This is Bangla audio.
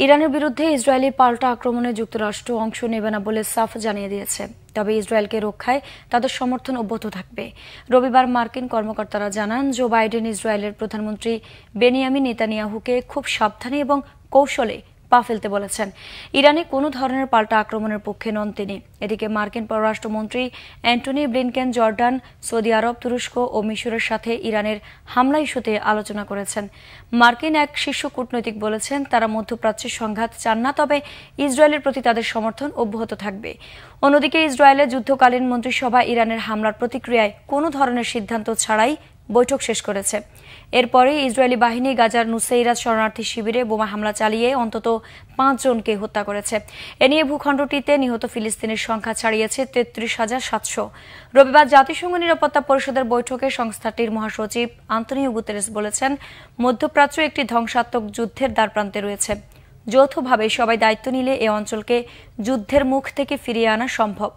ইরানের বিরুদ্ধে ইসরায়েলি পাল্টা আক্রমণে যুক্তরাষ্ট্র অংশ নেবে না বলে সাফ জানিয়ে দিয়েছে। তবে ইসরায়েলকে রক্ষায় তাদের সমর্থন অব্যাহত থাকবে। রবিবার মার্কিন কর্মকর্তারা জানান, জো বাইডেন ইসরায়েলের প্রধানমন্ত্রী বেনিয়ামিন নেতানিয়াহুকে খুব সাবধানে এবং কৌশলে পা ফেলতে বলেছেন। ইরানে কোনো ধরনের পাল্টা আক্রমণের পক্ষে নন তিনি। এদিকে মার্কিন পররাষ্ট্রমন্ত্রী অ্যান্টনি ব্লিনকেন জর্ডান, সৌদি আরব, তুরস্ক ও মিশরের সাথে ইরানের হামলা ইস্যুতে আলোচনা করেছেন। মার্কিন এক শীর্ষ কূটনৈতিক বলেছেন, তারা মধ্যপ্রাচ্যের সংঘাত চান না, তবে ইসরায়েলের প্রতি তাদের সমর্থন অব্যাহত থাকবে। অন্যদিকে ইসরায়েলের যুদ্ধকালীন মন্ত্রিসভা ইরানের হামলার প্রতিক্রিয়ায় কোনো ধরনের সিদ্ধান্ত ছাড়াই বৈঠক শেষ করেছে। এরপরে ইসরায়েলি বাহিনী গাজার নুসেইরাত শরণার্থী শিবিরে বোমা হামলা চালিয়ে অন্তত 5 জনকে হত্যা করেছে। এ নিয়ে ভূখণ্ডটিতে নিহত ফিলিস্তিনের সংখ্যা ছাড়িয়েছে 33,700। রবিবার জাতিসংঘ নিরাপত্তা পরিষদের বৈঠকে সংস্থাটির মহাসচিব আন্তোনিও গুতেরেস বলেছেন, মধ্যপ্রাচ্য একটি ধ্বংসাত্মক যুদ্ধের দ্বারপ্রান্তে রয়েছে। যৌথভাবে সবাই দায়িত্ব নিলে এ অঞ্চলকে যুদ্ধের মুখ থেকে ফিরিয়ে আনা সম্ভব।